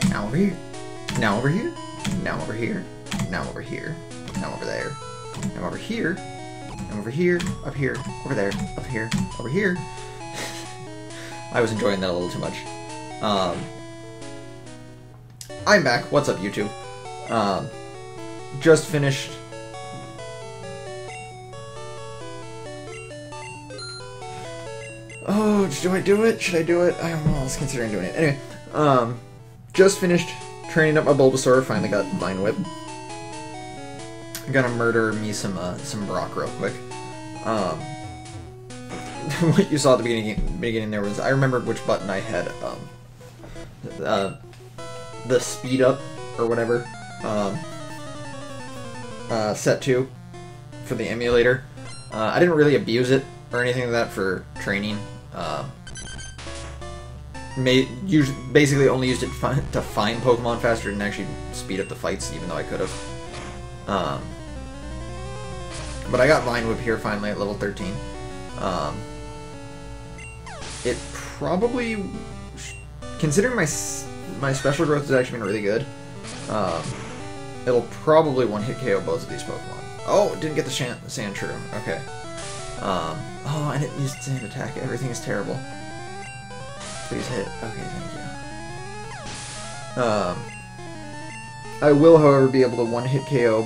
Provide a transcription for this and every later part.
Now over here. Now over here. Now over here. Now over here. Now over there. Now over here. Now over here. Up here. Over there. Up here. Over here. I was enjoying that a little too much. I'm back. What's up, YouTube? Just finished... Oh, do I do it? Should I do it? I don't know. I was considering doing it. Anyway, just finished training up my Bulbasaur. Finally got Vine Whip. I'm gonna murder me some Brock real quick. What you saw at the beginning there was, I remembered which button I had, the speed up, or whatever, set to, for the emulator. I didn't really abuse it, or anything like that for training. Basically only used it to find Pokemon faster and actually speed up the fights, even though I could have. But I got Vine Whip here finally at level 13. It probably, considering my special growth has actually been really good, it'll probably one-hit KO both of these Pokemon. Oh, didn't get the Sandshrew. Okay. Oh, and it used Sand Attack. Everything is terrible. Please hit. Okay, thank you. I will, however, be able to one-hit KO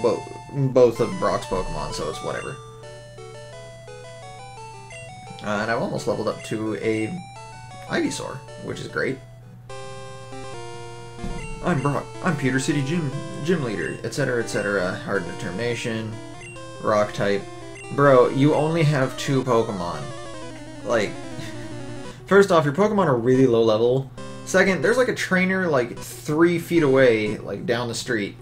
both of Brock's Pokemon, so it's whatever. And I've almost leveled up to a Ivysaur, which is great. I'm Brock. I'm Pewter City Gym Leader, etc., etc. Hard Determination, Rock type. Bro, you only have 2 Pokemon. Like, first off, your Pokemon are really low level. Second, there's like a trainer like 3 feet away, like down the street,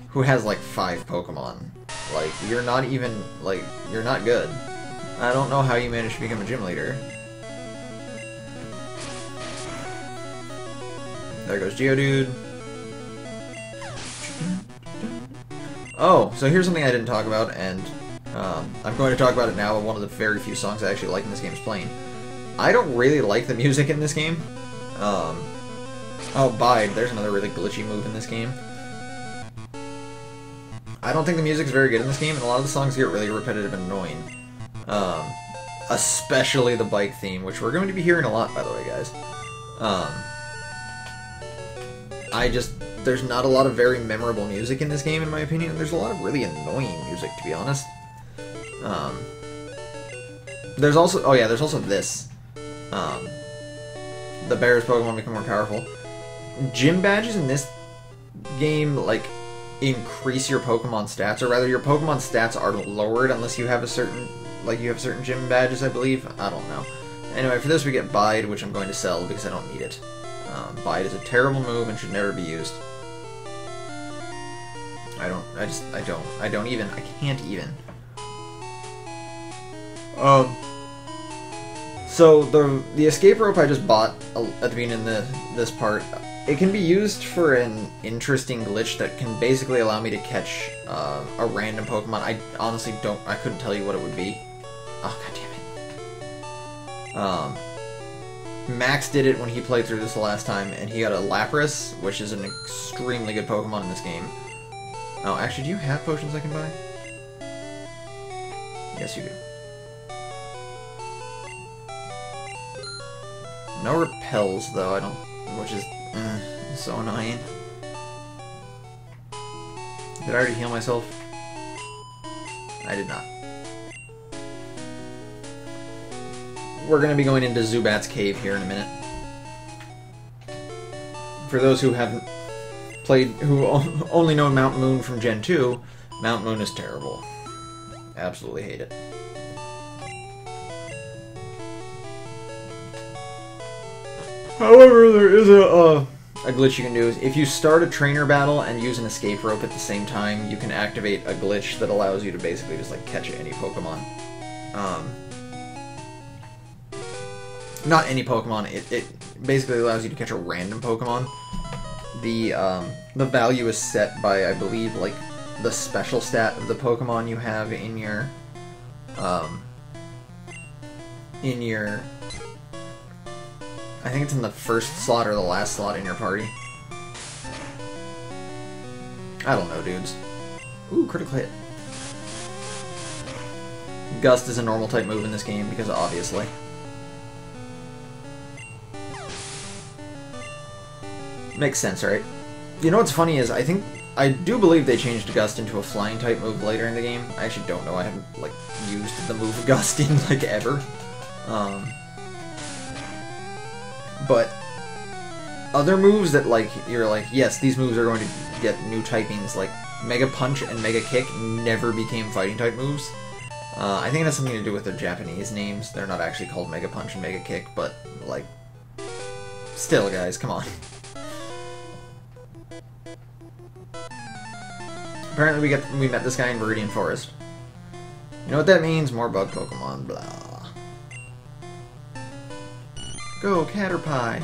who has like 5 Pokemon. Like, you're not even, like, you're not good. I don't know how you managed to become a gym leader. There goes Geodude. Oh, so here's something I didn't talk about, and I'm going to talk about it now. One of the very few songs I actually like in this game is playing. I don't really like the music in this game. Oh, Bide. There's another really glitchy move in this game. I don't think the music's very good in this game, and a lot of the songs get really repetitive and annoying. Especially the bike theme, which we're going to be hearing a lot, by the way, guys. There's not a lot of very memorable music in this game, in my opinion. There's a lot of really annoying music, to be honest. There's also this. The bear's Pokemon become more powerful. Gym badges in this game, like, increase your Pokemon stats, or rather, your Pokemon stats are lowered unless you have a certain, like, you have certain gym badges, I believe. I don't know. Anyway, for this we get Bide, which I'm going to sell because I don't need it. Bide is a terrible move and should never be used. I can't even. So the escape rope I just bought at the beginning of this part, it can be used for an interesting glitch that can basically allow me to catch a random Pokemon. I honestly couldn't tell you what it would be. Oh, god damn it. Max did it when he played through this the last time, and he got a Lapras, which is an extremely good Pokemon in this game. Oh, actually, do you have potions I can buy? Yes, you do. No repels, though, which is so annoying. Did I already heal myself? I did not. We're going to be going into Zubat's cave here in a minute. For those who haven't played, who only know Mount Moon from Gen 2, Mount Moon is terrible. Absolutely hate it. However, there is a glitch you can do. If you start a trainer battle and use an escape rope at the same time, you can activate a glitch that allows you to basically just, like, catch any Pokemon. Not any Pokemon, it basically allows you to catch a random Pokemon. The value is set by, I believe, like, the special stat of the Pokemon you have in your I think it's in the first slot or the last slot in your party. I don't know, dudes. Ooh, critical hit. Gust is a normal type move in this game, because obviously. Makes sense, right? You know what's funny is, I do believe they changed Gust into a flying type move later in the game. I actually don't know, I haven't, like, used the move Gust in, like, ever. But other moves that, like, you're like, yes, these moves are going to get new typings, like Mega Punch and Mega Kick never became fighting type moves. I think it has something to do with their Japanese names. They're not actually called Mega Punch and Mega Kick, but, like, still, guys, come on. Apparently we met this guy in Viridian Forest. You know what that means? More bug Pokemon, blah. Go, Caterpie!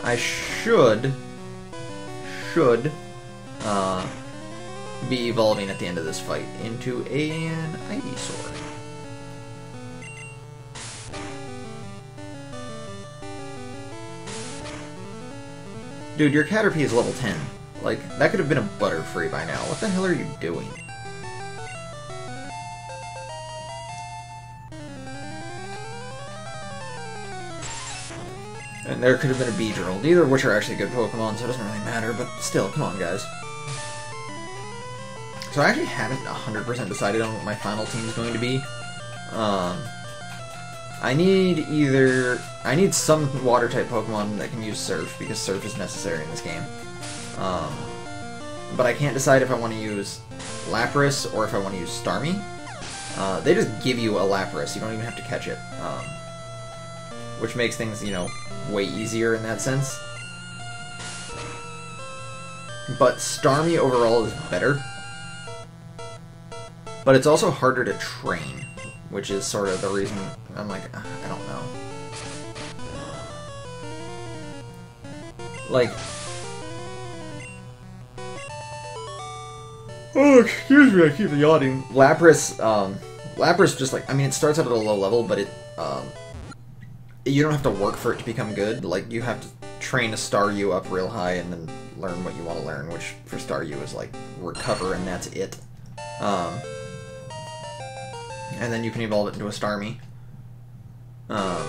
I should be evolving at the end of this fight into an Ivysaur. Dude, your Caterpie is level 10. Like, that could have been a Butterfree by now. What the hell are you doing? And there could have been a Beedrill, neither of which are actually good Pokemon, so it doesn't really matter, but still, come on, guys. So I actually haven't 100% decided on what my final team is going to be. I need some Water-type Pokemon that can use Surf, because Surf is necessary in this game. But I can't decide if I want to use Lapras or if I want to use Starmie. They just give you a Lapras, you don't even have to catch it. Which makes things, you know, way easier in that sense. But Starmie overall is better. But it's also harder to train, which is sort of the reason I'm like, I don't know. Like... Oh, excuse me, I keep yawning. Lapras just like, I mean, it starts out at a low level, but it, you don't have to work for it to become good. Like, you have to train a Staryu up real high and then learn what you want to learn, which for Staryu is like recover and that's it. And then you can evolve it into a Starmie. I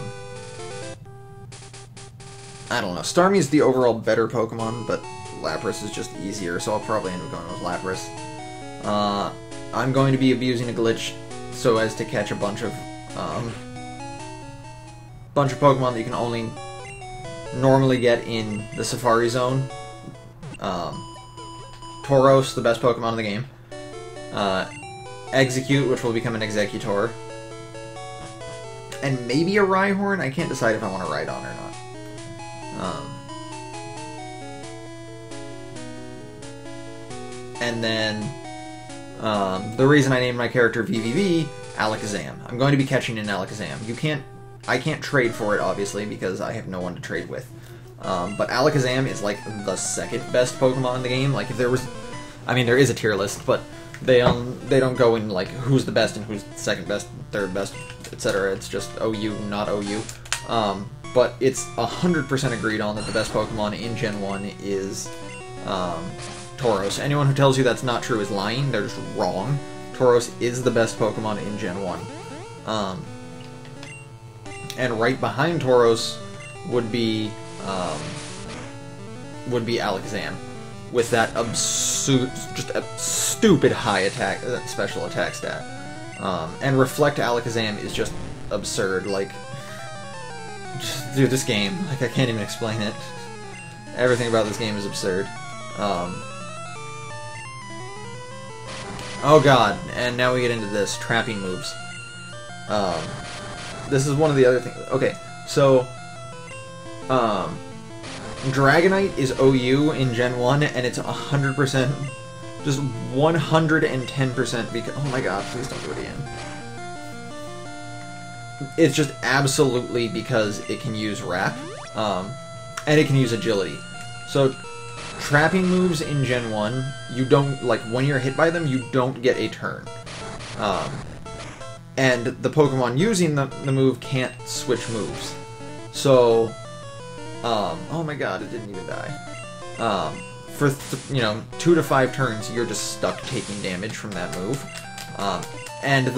don't know. Starmie is the overall better Pokemon, but Lapras is just easier, so I'll probably end up going with Lapras. I'm going to be abusing a glitch so as to catch a bunch of Pokemon that you can only normally get in the Safari Zone. Tauros, the best Pokemon in the game. Execute, which will become an Executor. And maybe a Rhyhorn? I can't decide if I want to ride on or not. And then, the reason I named my character VVV, Alakazam. I'm going to be catching an Alakazam. I can't trade for it, obviously, because I have no one to trade with. But Alakazam is, like, the second best Pokemon in the game. Like, if there was... I mean, there is a tier list, but they don't go in, like, who's the best and who's second best, third best, etc. It's just OU, not OU. But it's 100% agreed on that the best Pokemon in Gen 1 is Tauros. Anyone who tells you that's not true is lying. They're just wrong. Tauros is the best Pokemon in Gen 1. And right behind Tauros would be Alakazam, with that just a stupid high attack, special attack stat. And Reflect Alakazam is just absurd. Like, dude, this game, like, I can't even explain it. Everything about this game is absurd. Oh god, and now we get into this, trapping moves. This is one of the other things. Okay, so, Dragonite is OU in Gen 1, and it's 100%, just 110% because, oh my god, please don't do it again. It's just absolutely because it can use Wrap, and it can use Agility. So, trapping moves in Gen 1, you don't, like, when you're hit by them, you don't get a turn. and the Pokemon using the move can't switch moves. So, oh my god, it didn't even die. For 2 to 5 turns, you're just stuck taking damage from that move. And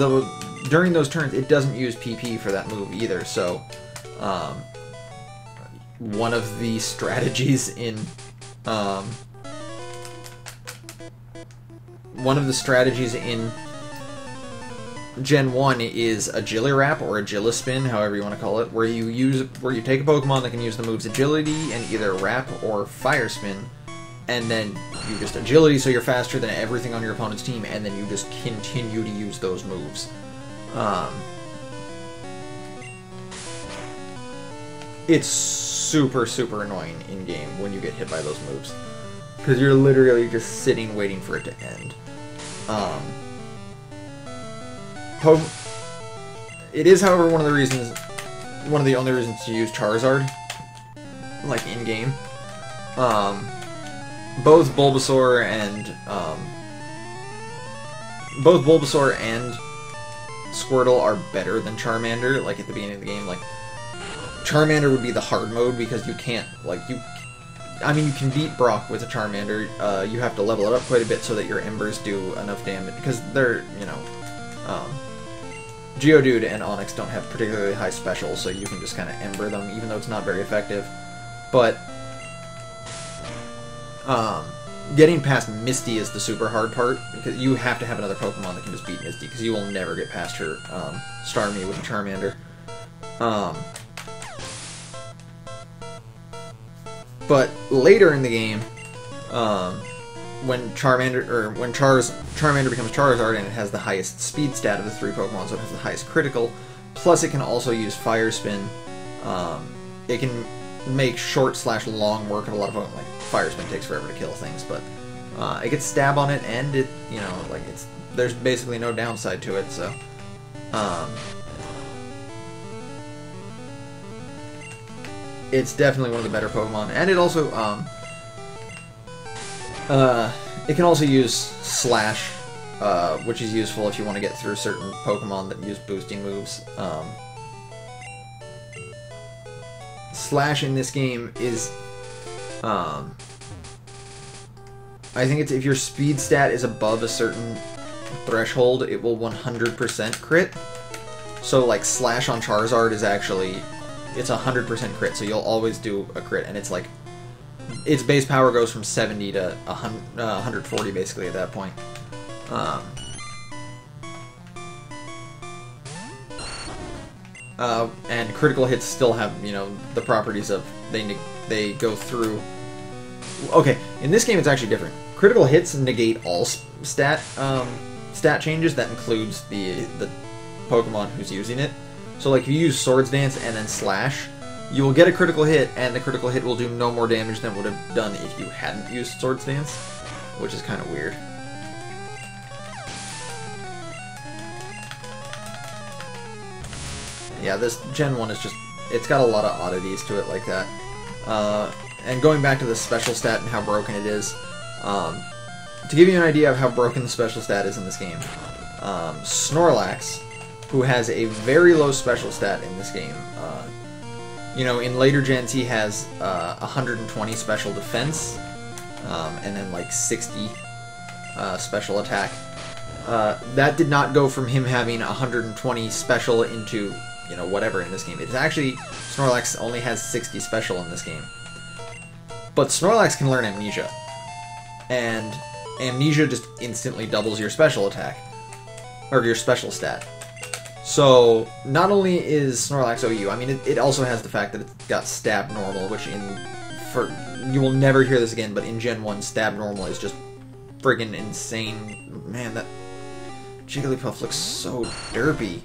during those turns, it doesn't use PP for that move either. So, one of the strategies in Gen 1 is Agility Wrap or Agilaspin, however you want to call it, where you take a Pokemon that can use the moves Agility and either Wrap or Fire Spin, and then you just Agility so you're faster than everything on your opponent's team, and then you just continue to use those moves. It's super, super annoying in-game when you get hit by those moves, because you're literally just sitting waiting for it to end. It is, however, one of the only reasons to use Charizard, like, in-game. Both Bulbasaur and Squirtle are better than Charmander, like, at the beginning of the game. Like, Charmander would be the hard mode, because you can't, like, you can beat Brock with a Charmander. You have to level it up quite a bit so that your Embers do enough damage, because they're, Geodude and Onix don't have particularly high specials, so you can just kind of Ember them, even though it's not very effective. But getting past Misty is the super hard part, because you have to have another Pokemon that can just beat Misty, because you will never get past her Starmie with a Charmander. But later in the game, when Charmander becomes Charizard, and it has the highest speed stat of the 3 Pokemon, so it has the highest critical, plus it can also use Fire Spin. It can make short/long work of a lot of Pokemon. Like, Fire Spin takes forever to kill things, but it gets Stab on it, and it, there's basically no downside to it, so it's definitely one of the better Pokemon. And it also it can also use Slash, which is useful if you want to get through certain Pokemon that use boosting moves. Slash in this game is, I think it's if your speed stat is above a certain threshold, it will 100% crit. So, like, Slash on Charizard is actually, it's 100% crit, so you'll always do a crit, and it's like, its base power goes from 70 to 140 basically at that point. And critical hits still have, the properties of they go through. Okay, in this game it's actually different. Critical hits negate all stat changes. That includes the Pokemon who's using it. So, like, if you use Swords Dance and then Slash, you will get a critical hit, and the critical hit will do no more damage than it would have done if you hadn't used Swords Dance, which is kind of weird. Yeah, this Gen 1 is just, it's got a lot of oddities to it like that. And going back to the special stat and how broken it is, to give you an idea of how broken the special stat is in this game, Snorlax, who has a very low special stat in this game, in later gens he has 120 special defense, and then like 60 special attack. That did not go from him having 120 special into, whatever in this game. It's actually, Snorlax only has 60 special in this game. But Snorlax can learn Amnesia. And Amnesia just instantly doubles your special attack. Or your special stat. So, not only is Snorlax OU, I mean, it also has the fact that it's got Stab Normal, which you will never hear this again, but in Gen 1, Stab Normal is just friggin' insane. Man, that Jigglypuff looks so derpy.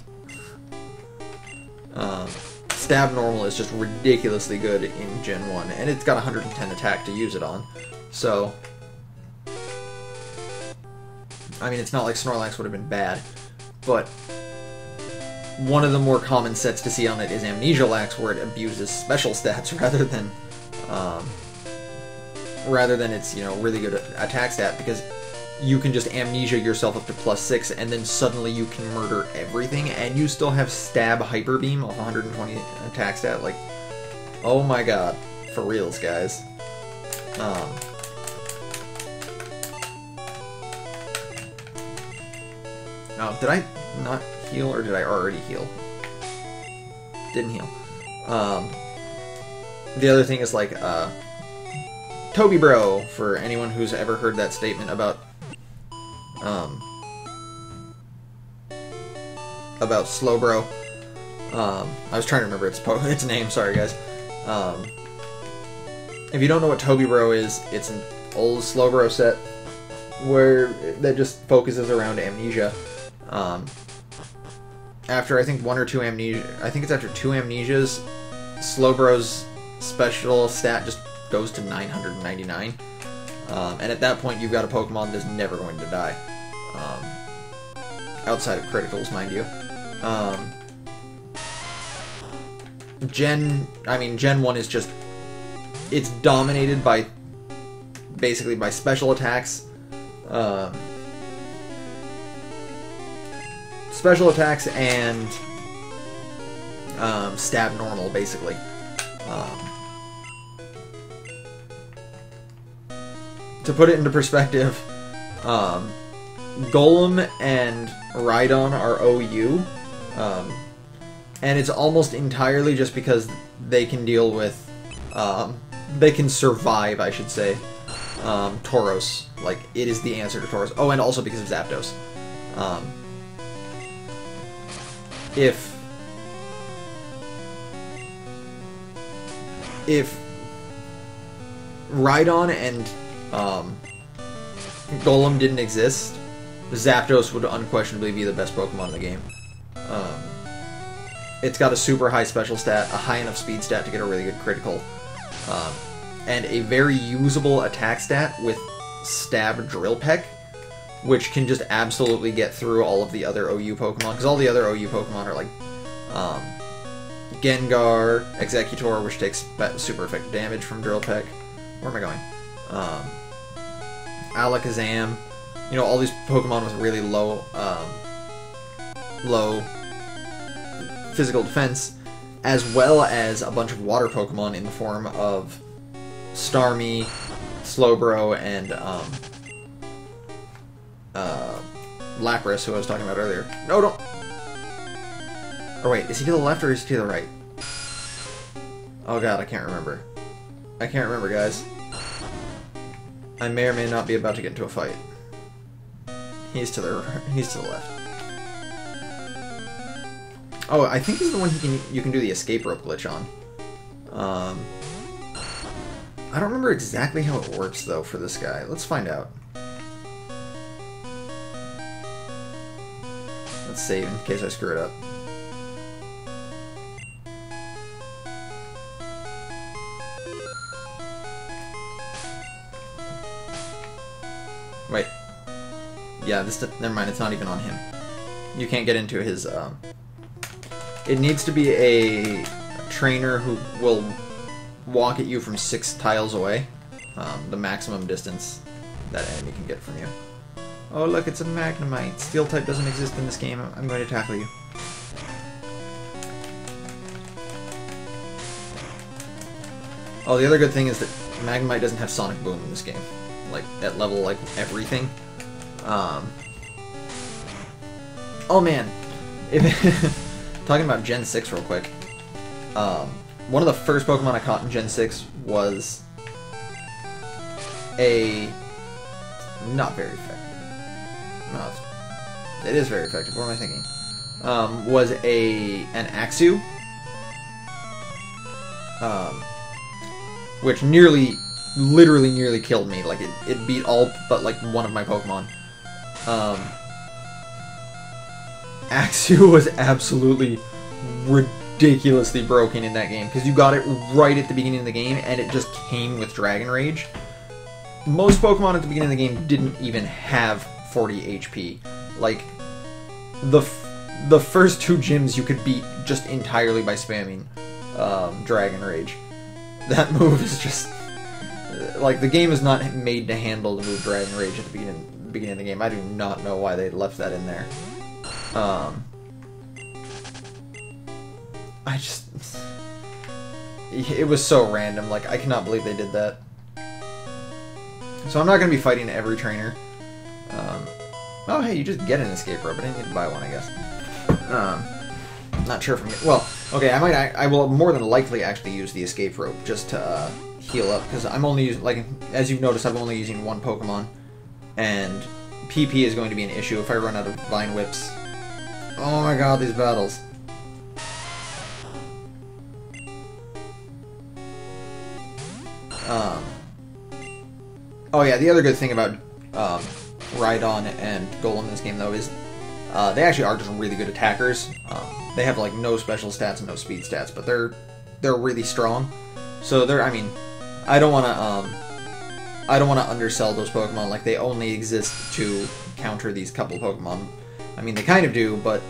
Stab Normal is just ridiculously good in Gen 1, and it's got 110 attack to use it on. So, I mean, it's not like Snorlax would have been bad, but one of the more common sets to see on it is Amnesialax, where it abuses special stats rather than its, really good attack stat, because you can just amnesia yourself up to +6, and then suddenly you can murder everything, and you still have stab hyper beam of 120 attack stat. Like, oh my god, for reals, guys. Now, did I not heal, or did I already heal? Didn't heal. The other thing is, like, Toby Bro, for anyone who's ever heard that statement about Slowbro. I was trying to remember its name, sorry guys. If you don't know what Toby Bro is, it's an old Slowbro set where that just focuses around amnesia. After I think one or two amnesia, I think it's after 2 amnesias, Slowbro's special stat just goes to 999. And at that point, you've got a Pokemon that's never going to die. Outside of criticals, mind you. Gen 1 is just... It's dominated by... basically by special attacks. Special attacks and... stab normal, basically. To put it into perspective, Golem and Rhydon are OU, and it's almost entirely just because they can deal with, they can survive, I should say, Tauros. Like, it is the answer to Tauros. Oh, and also because of Zapdos. If Rhydon and Golem didn't exist, Zapdos would unquestionably be the best Pokemon in the game. It's got a super high special stat, a high enough speed stat to get a really good critical, and a very usable attack stat with Stab Drill Peck, which can just absolutely get through all of the other OU Pokemon, because all the other OU Pokemon are like Gengar, Executor, which takes super effective damage from Drill Peck. Where am I going? Alakazam. You know, all these Pokemon with really low physical defense, as well as a bunch of water Pokemon in the form of Starmie, Slowbro, and Lapras, who I was talking about earlier. No, don't... Or wait, is he to the left or is he to the right? Oh god, I can't remember. I can't remember, guys. I may or may not be about to get into a fight. He's to the left. Oh, I think he's the one you can do the escape rope glitch on. I don't remember exactly how it works though for this guy. Let's find out. Let's save in case I screw it up. Wait. Yeah, never mind, it's not even on him. You can't get into his, It needs to be a trainer who will walk at you from 6 tiles away. The maximum distance that enemy can get from you. Oh look, it's a Magnemite. Steel type doesn't exist in this game. I'm going to tackle you. Oh, the other good thing is that Magnemite doesn't have Sonic Boom in this game. Like, at level, like, everything. Oh man. Talking about Gen 6 real quick. One of the first Pokemon I caught in Gen 6 was a... not very effective. No, it is very effective. What am I thinking? Was an Axew. Which literally nearly killed me. Like, it beat all but, like, one of my Pokemon. Axew was absolutely ridiculously broken in that game, because you got it right at the beginning of the game, and it just came with Dragon Rage. Most Pokemon at the beginning of the game didn't even have 40 HP. Like, the first 2 gyms you could beat just entirely by spamming Dragon Rage. That move is just... like, the game is not made to handle the move Dragon Rage at the beginning beginning of the game. I do not know why they left that in there. I just... It was so random. Like, I cannot believe they did that. So I'm not going to be fighting every trainer. Oh, hey, you just get an escape rope. I didn't need to buy one, I guess. Not sure if I'm... Well, okay, I will more than likely actually use the escape rope just to heal up, because I'm only using... Like, as you've noticed, I'm only using one Pokemon, and PP is going to be an issue if I run out of Vine Whips. Oh my god, these battles. Oh yeah, the other good thing about Rhydon and Golem in this game, though, is they actually are just really good attackers. They have like no special stats and no speed stats, but they're really strong. So I mean, I don't want to undersell those Pokemon. Like, they only exist to counter these couple Pokemon. I mean, they kind of do, but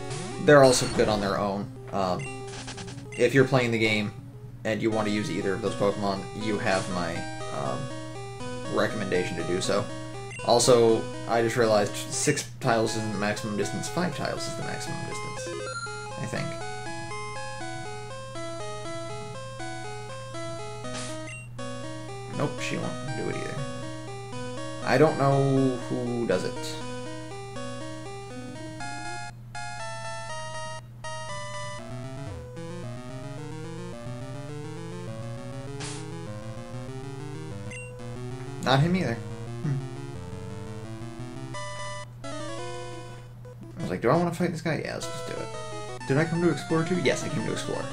they're also good on their own. If you're playing the game and you want to use either of those Pokemon, you have my recommendation to do so. Also, I just realized 6 tiles isn't the maximum distance, 5 tiles is the maximum distance, I think. Nope, she won't do it either. I don't know who does it. Not him either. I was like, do I want to fight this guy? Yeah, let's just do it. Did I come to explore too? Yes, I came to explore.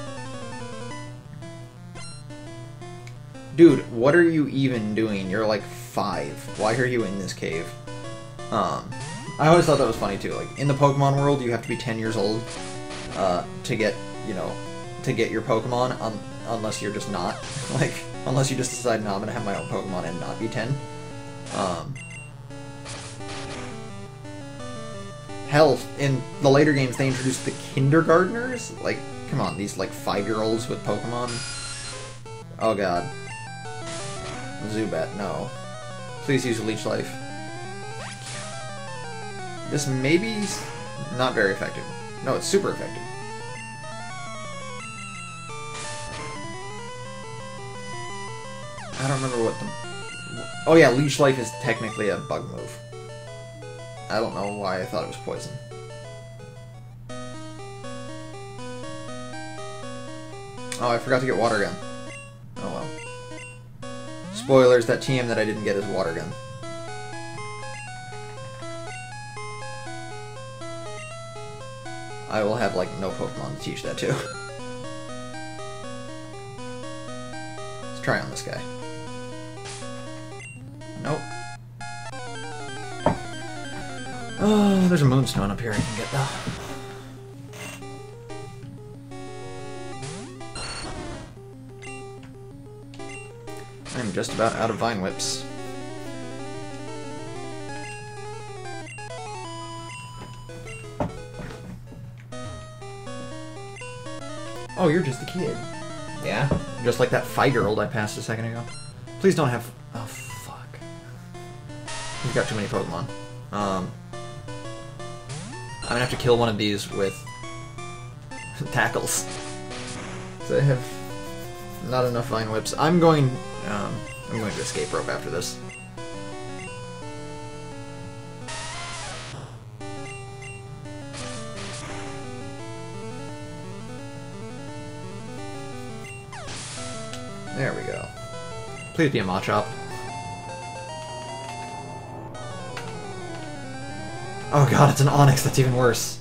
Dude, what are you even doing? You're like 5. Why are you in this cave? I always thought that was funny too. Like, in the Pokemon world, you have to be 10 years old to get, you know, to get your Pokemon, unless you're just not. Like, unless you just decide, no, I'm gonna have my own Pokemon and not be 10. Hell, in the later games, they introduced the kindergartners? Like, come on, these, like, 5-year-olds with Pokemon? Oh god. Zubat, no. Please use Leech Life. This may be not very effective. No, it's super effective. I don't remember what the... Oh yeah, Leech Life is technically a bug move. I don't know why I thought it was poison. Oh, I forgot to get Water Gun. Oh well. Spoilers, that TM that I didn't get is Water Gun. I will have, like, no Pokemon to teach that to. Let's try on this guy. Nope. Oh, there's a Moonstone up here I can get, though. I'm just about out of Vine Whips. Oh, you're just a kid. Yeah? Just like that 5-year-old I passed a second ago. Please don't have... Oh, fuck. He's got too many Pokemon. I'm gonna have to kill one of these with... tackles. So I have not enough Vine Whips. I'm going to escape rope after this. There we go. Please be a Machop. Oh god, it's an Onix, that's even worse.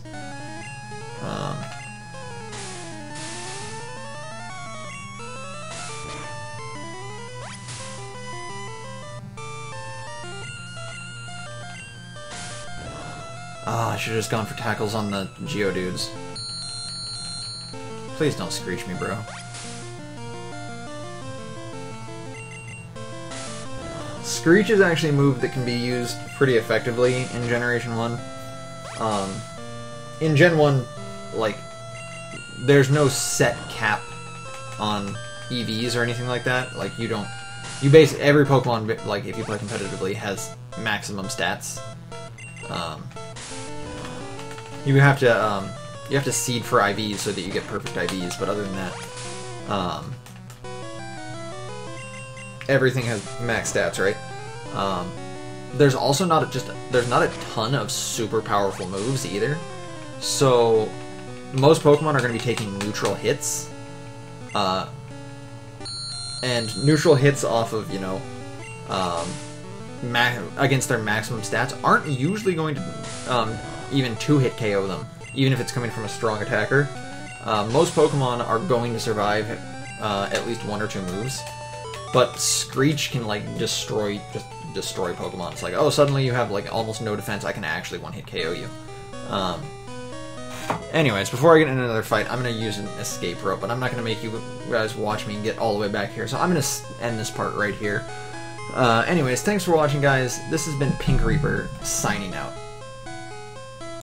I should have just gone for tackles on the Geodudes. Please don't Screech me, bro. Screech is actually a move that can be used pretty effectively in Generation 1. In Gen 1, like, there's no set cap on EVs or anything like that. Like, you basically, every Pokemon, like, if you play competitively, has maximum stats. You have to seed for IVs so that you get perfect IVs, but other than that, everything has max stats, right? There's also there's not a ton of super powerful moves either, so most Pokemon are going to be taking neutral hits, and neutral hits off of, you know, against their maximum stats aren't usually going to even 2-hit KO them, even if it's coming from a strong attacker. Most Pokemon are going to survive at least 1 or 2 moves, but Screech can like destroy Pokemon. It's like, oh, suddenly you have like almost no defense, I can actually 1-hit KO you. Anyways, before I get into another fight, I'm going to use an escape rope, but I'm not going to make you guys watch me get all the way back here, so I'm going to end this part right here. Anyways, thanks for watching, guys. This has been Pink Reaper, signing out.